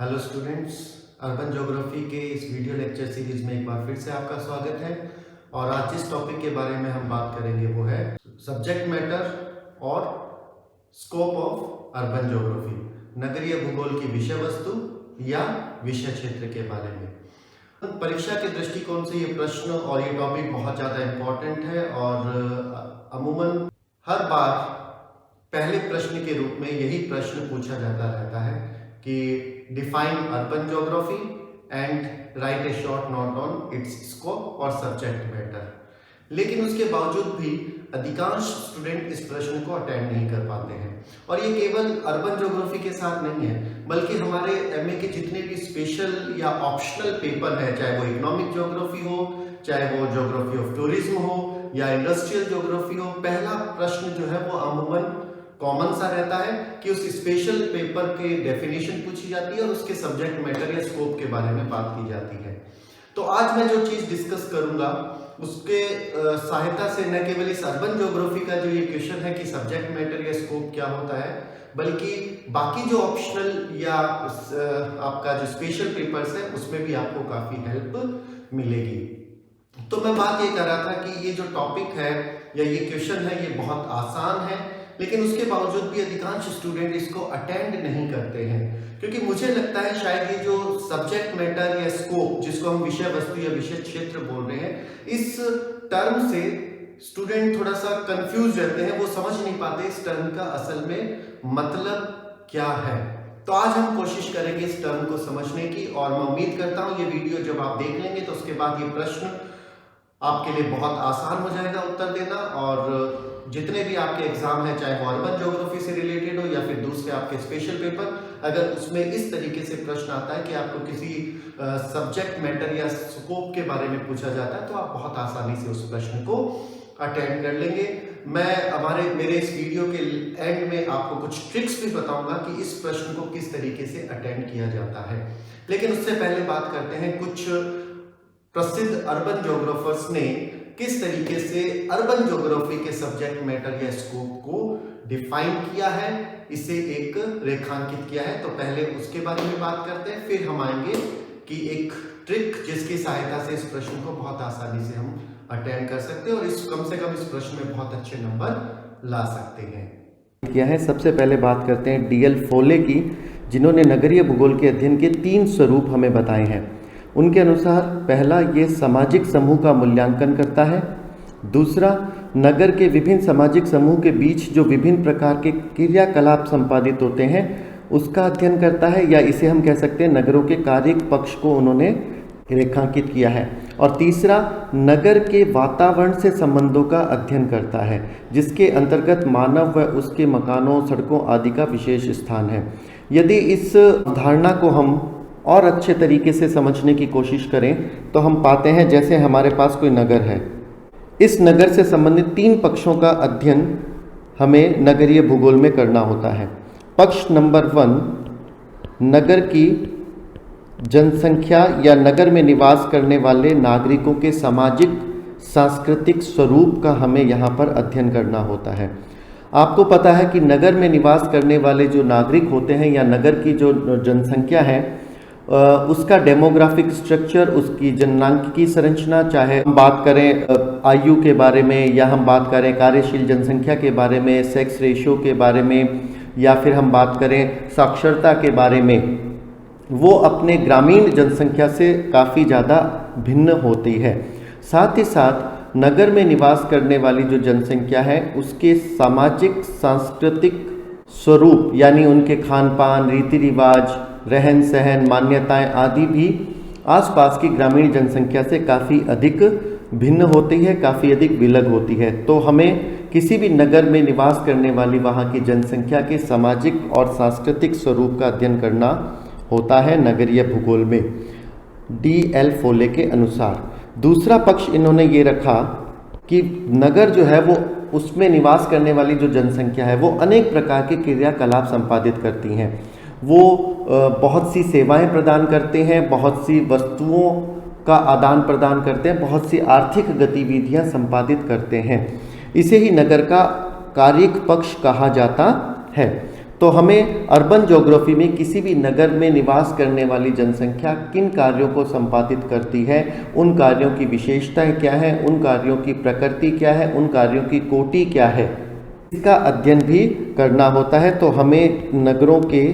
Hello students, urban geography के इस video lecture series में एक बार फिर से आपका स्वागत है। और आज जिस टॉपिक के बारे में हम बात करेंगे वो है सब्जेक्ट मैटर और स्कोप ऑफ अर्बन ज्योग्राफी, नगरीय भूगोल की विषय वस्तु या विषय क्षेत्र के बारे में। परीक्षा के दृष्टिकोण से ये प्रश्न और ये टॉपिक बहुत ज़्यादा इम्पोर्टेंट है और अमूमन हर बार पहले प्रश्न के रूप में यही प्रश्न पूछा जाता रहता है कि define urban geography and right A short note on it's scope और सब्जेक्ट मैटर। लेकिन उसके बावजूद भी अधिकांश स्टूडेंट इस प्रश्न को अटेंड नहीं कर पाते हैं। और ये केवल अर्बन ज्योग्राफी के साथ नहीं है, बल्कि हमारे एमए के जितने भी स्पेशल या ऑप्शनल पेपर है, चाहे वो इकोनॉमिक ज्योग्राफी हो, चाहे वो ज्योग्राफी ऑफ टूरिज्म हो या इंडस्ट्रियल ज्योग्राफी हो, पहला प्रश्न जो है वो अमूमन कॉमन सा रहता है कि उस स्पेशल पेपर के डेफिनेशन पूछी जाती है और उसके सब्जेक्ट मैटर या स्कोप के बारे में बात की जाती है। तो आज मैं जो चीज डिस्कस करूंगा उसके सहायता से न केवल इस अर्बन ज्योग्राफी का जो ये क्वेश्चन है कि सब्जेक्ट मैटर या स्कोप क्या होता है, बल्कि बाकी जो ऑप्शनल या आपका जो स्पेशल पेपर्स है उसमें भी आपको काफी हेल्प मिलेगी। तो मैं बात ये कर रहा था कि ये जो टॉपिक है या ये क्वेश्चन है ये बहुत आसान है, लेकिन उसके बावजूद भी अधिकांश स्टूडेंट इसको अटेंड नहीं करते हैं, क्योंकि मुझे लगता है शायद ये जो सब्जेक्ट मैटर या स्कोप, जिसको हम विषय वस्तु या विषय क्षेत्र बोल रहे हैं, इस टर्म से स्टूडेंट थोड़ा सा कंफ्यूज रहते हैं, वो समझ नहीं पाते इस टर्म का असल में मतलब क्या है। तो आज हम कोशिश करेंगे इस टर्म को समझने की, और मैं उम्मीद करता हूं ये वीडियो जब आप देख लेंगे तो उसके बाद ये प्रश्न आपके लिए बहुत आसान हो जाएगा उत्तर देना। और जितने भी आपके एग्जाम है, चाहे वो अर्बन ज्योग्राफी से रिलेटेड हो या फिर दूसरे आपके स्पेशल पेपर, अगर उसमें इस तरीके से प्रश्न आता है कि आपको किसी सब्जेक्ट मैटर या स्कोप के बारे में पूछा जाता है, तो आप बहुत आसानी से उस प्रश्न को अटेंड कर लेंगे। मैं मेरे इस वीडियो के एंड में आपको कुछ ट्रिक्स भी बताऊंगा कि इस प्रश्न को किस तरीके से अटेंड किया जाता है। लेकिन उससे पहले बात करते हैं कुछ प्रसिद्ध अर्बन ज्योग्राफर्स ने किस तरीके से अर्बन ज्योग्राफी के सब्जेक्ट मैटर या स्कोप को डिफाइन किया है, इसे एक रेखांकित किया है। तो पहले उसके बारे में बात करते हैं, फिर हम आएंगे कि एक ट्रिक जिसकी सहायता से इस प्रश्न को बहुत आसानी से हम अटेंड कर सकते हैं और कम से कम इस प्रश्न में बहुत अच्छे नंबर ला सकते हैं। किया है। सबसे पहले बात करते हैं डीएल फोले की, जिन्होंने नगरीय भूगोल के अध्ययन के 3 स्वरूप हमें बताए हैं। उनके अनुसार पहला, ये सामाजिक समूह का मूल्यांकन करता है। दूसरा, नगर के विभिन्न सामाजिक समूह के बीच जो विभिन्न प्रकार के क्रियाकलाप संपादित होते हैं उसका अध्ययन करता है, या इसे हम कह सकते हैं नगरों के कार्य पक्ष को उन्होंने रेखांकित किया है। और तीसरा, नगर के वातावरण से संबंधों का अध्ययन करता है, जिसके अंतर्गत मानव व उसके मकानों, सड़कों आदि का विशेष स्थान है। यदि इस धारणा को हम और अच्छे तरीके से समझने की कोशिश करें तो हम पाते हैं जैसे हमारे पास कोई नगर है, इस नगर से संबंधित 3 पक्षों का अध्ययन हमें नगरीय भूगोल में करना होता है। पक्ष नंबर 1, नगर की जनसंख्या या नगर में निवास करने वाले नागरिकों के सामाजिक सांस्कृतिक स्वरूप का हमें यहाँ पर अध्ययन करना होता है। आपको पता है कि नगर में निवास करने वाले जो नागरिक होते हैं या नगर की जो जनसंख्या है उसका डेमोग्राफिक स्ट्रक्चर, उसकी जननांकिकी संरचना, चाहे हम बात करें आयु के बारे में या हम बात करें कार्यशील जनसंख्या के बारे में, सेक्स रेशियो के बारे में, या फिर हम बात करें साक्षरता के बारे में, वो अपने ग्रामीण जनसंख्या से काफ़ी ज़्यादा भिन्न होती है। साथ ही साथ नगर में निवास करने वाली जो जनसंख्या है उसके सामाजिक सांस्कृतिक स्वरूप, यानी उनके खान पान, रीति रिवाज, रहन सहन, मान्यताएं आदि भी आसपास की ग्रामीण जनसंख्या से काफ़ी अधिक भिन्न होती है, काफ़ी अधिक विलग होती है। तो हमें किसी भी नगर में निवास करने वाली वहाँ की जनसंख्या के सामाजिक और सांस्कृतिक स्वरूप का अध्ययन करना होता है नगरीय भूगोल में, डीएल फोले के अनुसार। दूसरा पक्ष इन्होंने ये रखा कि नगर जो है वो उसमें निवास करने वाली जो जनसंख्या है वो अनेक प्रकार के क्रियाकलाप संपादित करती हैं। वो बहुत सी सेवाएं प्रदान करते हैं, बहुत सी वस्तुओं का आदान प्रदान करते हैं, बहुत सी आर्थिक गतिविधियां संपादित करते हैं। इसे ही नगर का कार्यिक पक्ष कहा जाता है। तो हमें अर्बन ज्योग्राफी में किसी भी नगर में निवास करने वाली जनसंख्या किन कार्यों को संपादित करती है, उन कार्यों की विशेषताएं क्या है, उन कार्यों की प्रकृति क्या है, उन कार्यों की कोटि क्या है, इसका अध्ययन भी करना होता है। तो हमें नगरों के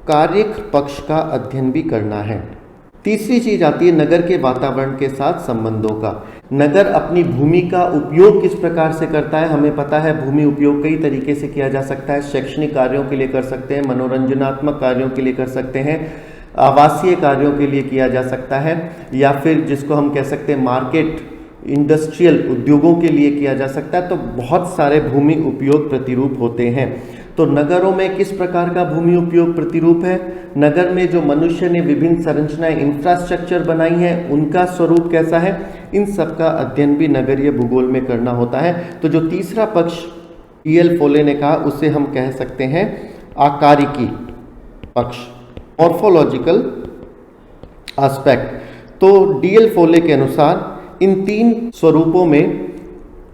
कार्यिक पक्ष का अध्ययन भी करना है। तीसरी चीज आती है नगर के वातावरण के साथ संबंधों का। नगर अपनी भूमि का उपयोग किस प्रकार से करता है, हमें पता है भूमि उपयोग कई तरीके से किया जा सकता है। शैक्षणिक कार्यों के लिए कर सकते हैं, मनोरंजनात्मक कार्यों के लिए कर सकते हैं, आवासीय कार्यों के लिए किया जा सकता है, या फिर जिसको हम कह सकते हैं मार्केट इंडस्ट्रियल उद्योगों के लिए किया जा सकता है। तो बहुत सारे भूमि उपयोग प्रतिरूप होते हैं। तो नगरों में किस प्रकार का भूमि उपयोग प्रतिरूप है, नगर में जो मनुष्य ने विभिन्न संरचनाएं इंफ्रास्ट्रक्चर बनाई हैं उनका स्वरूप कैसा है, इन सब का अध्ययन भी नगरीय भूगोल में करना होता है। तो जो तीसरा पक्ष डी.एल. फोले ने कहा उसे हम कह सकते हैं आकारिकी पक्ष, मॉर्फोलॉजिकल एस्पेक्ट। तो डी.एल. फोले के अनुसार इन तीन स्वरूपों में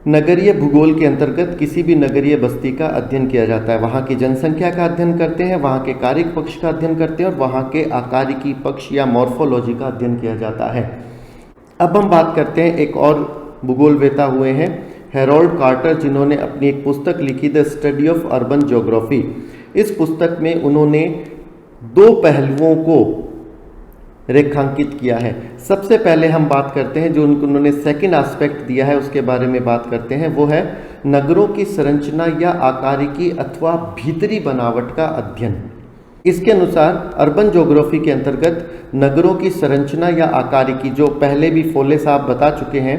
नगरीय भूगोल के अंतर्गत किसी भी नगरीय बस्ती का अध्ययन किया जाता है। वहाँ की जनसंख्या का अध्ययन करते हैं, वहाँ के कारिक पक्ष का अध्ययन करते हैं और वहाँ के आकारिकी पक्ष या मॉर्फोलॉजी का अध्ययन किया जाता है। अब हम बात करते हैं एक और भूगोलवेता हुए हैं हैरोल्ड कार्टर, जिन्होंने अपनी एक पुस्तक लिखी the study of urban geography. इस पुस्तक में उन्होंने दो पहलुओं को रेखांकित किया है। सबसे पहले हम बात करते हैं जो उन्होंने सेकंड एस्पेक्ट दिया है उसके बारे में बात करते हैं, वो है नगरों की संरचना या आकारिकी अथवा भीतरी बनावट का अध्ययन। इसके अनुसार अर्बन ज्योग्राफी के अंतर्गत नगरों की संरचना या आकारिकी, जो पहले भी फोले साहब बता चुके हैं,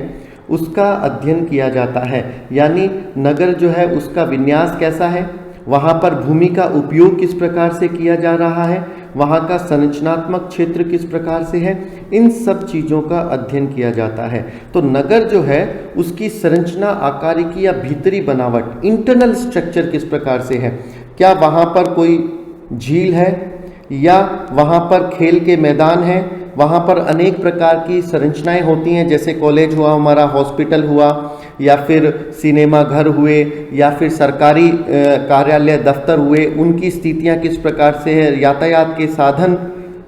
उसका अध्ययन किया जाता है। यानी नगर जो है उसका विन्यास कैसा है, वहाँ पर भूमि का उपयोग किस प्रकार से किया जा रहा है, वहाँ का संरचनात्मक क्षेत्र किस प्रकार से है, इन सब चीज़ों का अध्ययन किया जाता है। तो नगर जो है उसकी संरचना, आकारिकी या भीतरी बनावट, इंटरनल स्ट्रक्चर किस प्रकार से है, क्या वहाँ पर कोई झील है या वहाँ पर खेल के मैदान हैं, वहाँ पर अनेक प्रकार की संरचनाएं होती हैं, जैसे कॉलेज हुआ हमारा, हॉस्पिटल हुआ, या फिर सिनेमा घर हुए, या फिर सरकारी कार्यालय दफ्तर हुए, उनकी स्थितियाँ किस प्रकार से है, यातायात के साधन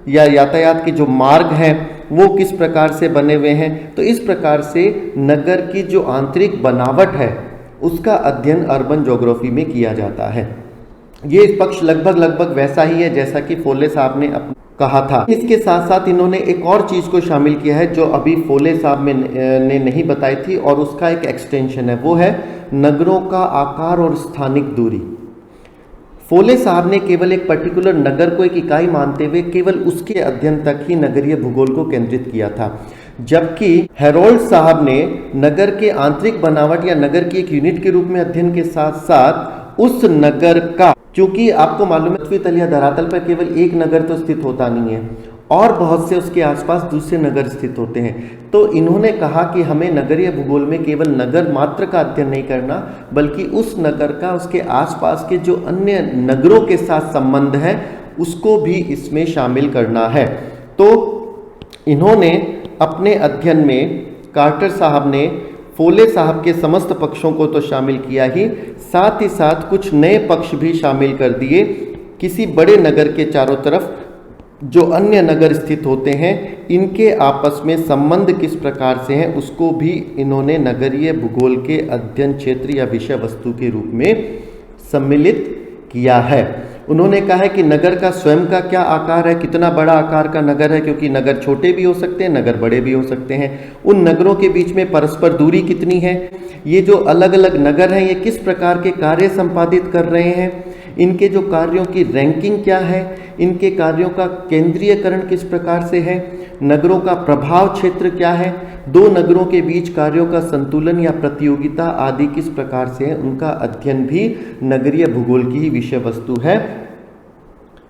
या यातायात के जो मार्ग हैं वो किस प्रकार से बने हुए हैं। तो इस प्रकार से नगर की जो आंतरिक बनावट है उसका अध्ययन अर्बन ज्योग्राफी में किया जाता है। ये पक्ष लगभग वैसा ही है जैसा कि फोले साहब ने कहा था। इसके साथ साथ इन्होंने एक और चीज़ को शामिल किया है जो अभी फोले साहब ने नहीं बताई थी, और उसका एक एक्सटेंशन है, वो है नगरों का आकार और स्थानिक दूरी। फोले साहब ने केवल एक पर्टिकुलर नगर को एक इकाई मानते हुए केवल उसके अध्ययन तक ही नगरीय भूगोल को केंद्रित किया था, जबकि हैरोल्ड साहब ने नगर के आंतरिक बनावट या नगर की एक यूनिट के रूप में अध्ययन के साथ साथ उस नगर का, क्योंकि आपको मालूम है पृथ्वी तल या धरातल पर केवल एक नगर तो स्थित होता नहीं है और बहुत से उसके आसपास दूसरे नगर स्थित होते हैं। तो इन्होंने कहा कि हमें नगरीय भूगोल में केवल नगर मात्र का अध्ययन नहीं करना, बल्कि उस नगर का, उसके आसपास के जो अन्य नगरों के साथ संबंध है उसको भी इसमें शामिल करना है। तो इन्होंने अपने अध्ययन में, कार्टर साहब ने फोले साहब के समस्त पक्षों को तो शामिल किया ही, साथ ही साथ कुछ नए पक्ष भी शामिल कर दिए। किसी बड़े नगर के चारों तरफ जो अन्य नगर स्थित होते हैं, इनके आपस में संबंध किस प्रकार से हैं, उसको भी इन्होंने नगरीय भूगोल के अध्ययन क्षेत्र या विषय वस्तु के रूप में सम्मिलित किया है। उन्होंने कहा है कि नगर का स्वयं का क्या आकार है, कितना बड़ा आकार का नगर है, क्योंकि नगर छोटे भी हो सकते हैं, नगर बड़े भी हो सकते हैं। उन नगरों के बीच में परस्पर दूरी कितनी है, ये जो अलग अलग नगर हैं ये किस प्रकार के कार्य संपादित कर रहे हैं, इनके जो कार्यों की रैंकिंग क्या है, इनके कार्यों का केंद्रीयकरण किस प्रकार से है, नगरों का प्रभाव क्षेत्र क्या है, दो नगरों के बीच कार्यों का संतुलन या प्रतियोगिता आदि किस प्रकार से है, उनका अध्ययन भी नगरीय भूगोल की ही विषय वस्तु है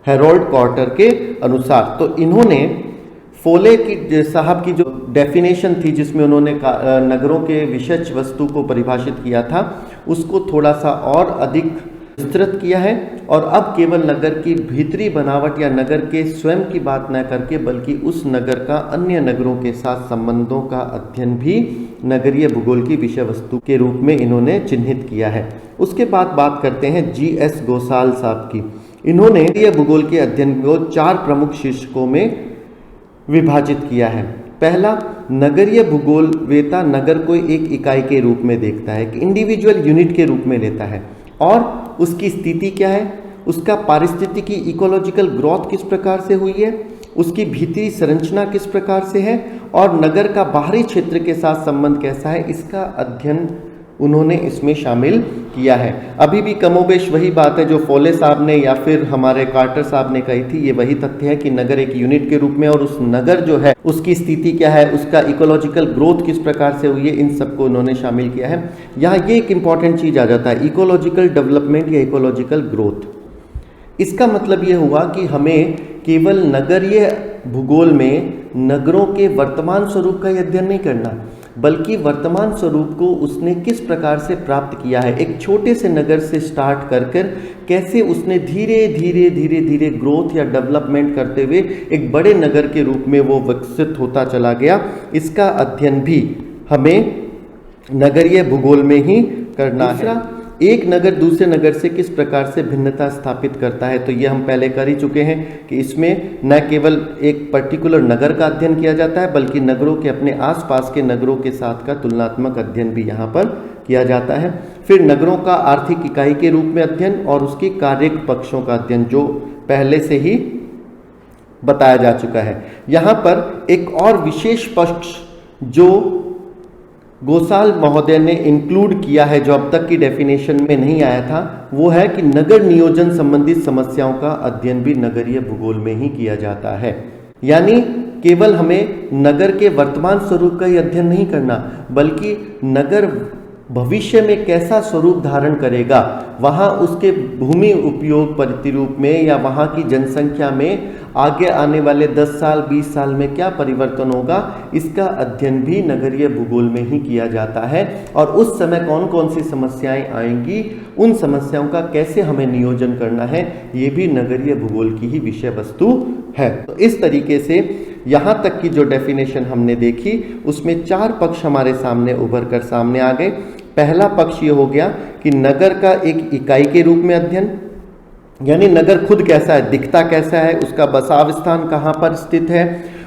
हैरोल्ड कार्टर के अनुसार। तो इन्होंने फोले की साहब की जो डेफिनेशन थी जिसमें उन्होंने नगरों के विषय वस्तु को परिभाषित किया था, उसको थोड़ा सा और अधिक विस्तृत किया है और अब केवल नगर की भीतरी बनावट या नगर के स्वयं की बात न करके बल्कि उस नगर का अन्य नगरों के साथ संबंधों का अध्ययन भी नगरीय भूगोल की विषय वस्तु के रूप में इन्होंने चिन्हित किया है। उसके बाद बात करते हैं जी.एस. गोसाल साहब की। इन्होंने नगरीय भूगोल के अध्ययन को 4 प्रमुख शीर्षकों में विभाजित किया है। पहला, नगरीय भूगोल वेता नगर को एक इकाई के रूप में देखता है, एक इंडिविजुअल यूनिट के रूप में लेता है और उसकी स्थिति क्या है, उसका पारिस्थितिकी इकोलॉजिकल ग्रोथ किस प्रकार से हुई है, उसकी भीतरी संरचना किस प्रकार से है और नगर का बाहरी क्षेत्र के साथ संबंध कैसा है, इसका अध्ययन उन्होंने इसमें शामिल किया है। अभी भी कमोबेश वही बात है जो फोले साहब ने या फिर हमारे कार्टर साहब ने कही थी। ये वही तथ्य है कि नगर एक यूनिट के रूप में और उस नगर जो है उसकी स्थिति क्या है, उसका इकोलॉजिकल ग्रोथ किस प्रकार से हुई है, इन सबको उन्होंने शामिल किया है। यहाँ ये एक इंपॉर्टेंट चीज आ जाता है, इकोलॉजिकल डेवलपमेंट या इकोलॉजिकल ग्रोथ। इसका मतलब ये हुआ कि हमें केवल नगरीय भूगोल में नगरों के वर्तमान स्वरूप का अध्ययन नहीं करना, बल्कि वर्तमान स्वरूप को उसने किस प्रकार से प्राप्त किया है। एक छोटे से नगर से स्टार्ट कर कैसे उसने धीरे धीरे धीरे धीरे ग्रोथ या डेवलपमेंट करते हुए एक बड़े नगर के रूप में वो विकसित होता चला गया, इसका अध्ययन भी हमें नगरीय भूगोल में ही करना है। एक नगर दूसरे नगर से किस प्रकार से भिन्नता स्थापित करता है, तो ये हम पहले कर ही चुके हैं कि इसमें न केवल एक पर्टिकुलर नगर का अध्ययन किया जाता है बल्कि नगरों के अपने आसपास के नगरों के साथ का तुलनात्मक अध्ययन भी यहाँ पर किया जाता है। फिर नगरों का आर्थिक इकाई के रूप में अध्ययन और उसकी कार्यक पक्षों का अध्ययन जो पहले से ही बताया जा चुका है। यहाँ पर एक और विशेष पक्ष जो गोसाल महोदय ने इंक्लूड किया है, जो अब तक की डेफिनेशन में नहीं आया था, वो है कि नगर नियोजन संबंधित समस्याओं का अध्ययन भी नगरीय भूगोल में ही किया जाता है। यानी केवल हमें नगर के वर्तमान स्वरूप का ही अध्ययन नहीं करना, बल्कि नगर भविष्य में कैसा स्वरूप धारण करेगा, वहाँ उसके भूमि उपयोग प्रतिरूप में या वहाँ की जनसंख्या में आगे आने वाले 10 साल 20 साल में क्या परिवर्तन होगा, इसका अध्ययन भी नगरीय भूगोल में ही किया जाता है। और उस समय कौन कौन सी समस्याएं आएंगी, उन समस्याओं का कैसे हमें नियोजन करना है, ये भी नगरीय भूगोल की ही विषय वस्तु है। तो इस तरीके से यहाँ तक की जो डेफिनेशन हमने देखी उसमें 4 पक्ष हमारे सामने उभर कर सामने आ गए। पहला पक्ष ये हो गया कि नगर का एक इकाई के रूप में अध्ययन, यानी नगर खुद कैसा है, दिखता कैसा है, उसका बसाव स्थान कहाँ पर स्थित है,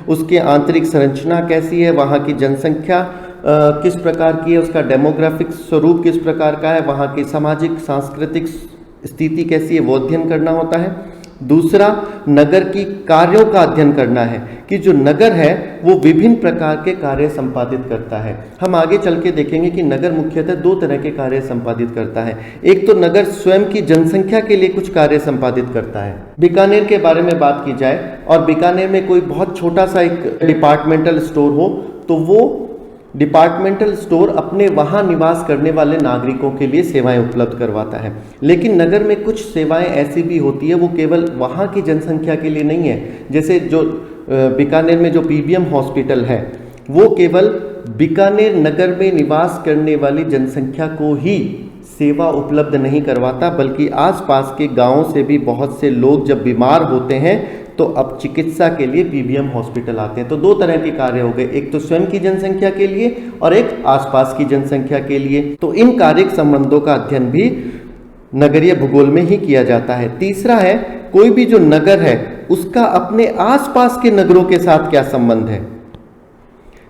उसकी आंतरिक संरचना कैसी है, वहाँ की जनसंख्या किस प्रकार की है, उसका डेमोग्राफिक स्वरूप किस प्रकार का है, वहाँ की सामाजिक सांस्कृतिक स्थिति कैसी है, वो अध्ययन करना होता है। दूसरा, नगर की कार्यों का अध्ययन करना है कि जो नगर है वो विभिन्न प्रकार के कार्य संपादित करता है। हम आगे चल के देखेंगे कि नगर मुख्यतः 2 तरह के कार्य संपादित करता है। एक तो नगर स्वयं की जनसंख्या के लिए कुछ कार्य संपादित करता है। बीकानेर के बारे में बात की जाए और बीकानेर में कोई बहुत छोटा सा एक डिपार्टमेंटल स्टोर हो तो वो डिपार्टमेंटल स्टोर अपने वहाँ निवास करने वाले नागरिकों के लिए सेवाएं उपलब्ध करवाता है। लेकिन नगर में कुछ सेवाएं ऐसी भी होती है वो केवल वहाँ की जनसंख्या के लिए नहीं है। जैसे जो बीकानेर में जो पीबीएम हॉस्पिटल है वो केवल बीकानेर नगर में निवास करने वाली जनसंख्या को ही सेवा उपलब्ध नहीं करवाता, बल्कि आसपास के गांवों से भी बहुत से लोग जब बीमार होते हैं तो अब चिकित्सा के लिए पीबीएम हॉस्पिटल आते हैं। तो 2 तरह के कार्य हो गए, एक तो स्वयं की जनसंख्या के लिए और एक आसपास की जनसंख्या के लिए। तो इन कार्यक संबंधों का अध्ययन भी नगरीय भूगोल में ही किया जाता है। तीसरा है, कोई भी जो नगर है उसका अपने आसपास के नगरों के साथ क्या संबंध है।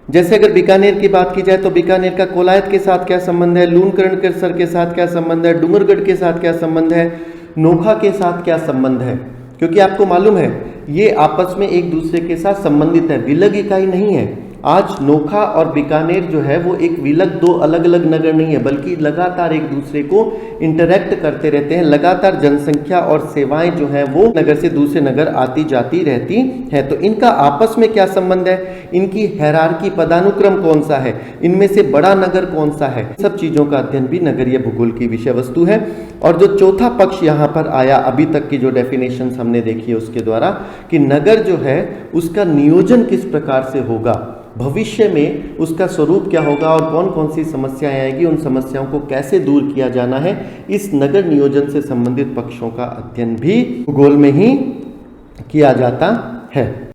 जैसे अगर बीकानेर की बात की जाए तो बीकानेर का कोलायत के साथ क्या संबंध है, लूणकरणसर के साथ क्या संबंध है, डूंगरगढ़ के साथ क्या संबंध है, नोखा के साथ क्या संबंध है। क्योंकि आपको मालूम है ये आपस में एक दूसरे के साथ संबंधित है, विलग इकाई नहीं है। आज नोखा और बीकानेर जो है वो एक विलग 2 अलग अलग नगर नहीं है, बल्कि लगातार एक दूसरे को इंटरेक्ट करते रहते हैं। लगातार जनसंख्या और सेवाएं जो है वो नगर से दूसरे नगर आती जाती रहती हैं। तो इनका आपस में क्या संबंध है, इनकी हायरार्की पदानुक्रम कौन सा है, इनमें से बड़ा नगर कौन सा है, सब चीज़ों का अध्ययन भी नगरीय भूगोल की विषय वस्तु है। और जो चौथा पक्ष यहाँ पर आया अभी तक की जो डेफिनेशन हमने देखी है उसके द्वारा कि नगर जो है उसका नियोजन किस प्रकार से होगा, भविष्य में उसका स्वरूप क्या होगा और कौन कौन सी समस्याएं आएगी, उन समस्याओं को कैसे दूर किया जाना है, इस नगर नियोजन से संबंधित पक्षों का अध्ययन भी भूगोल में ही किया जाता है।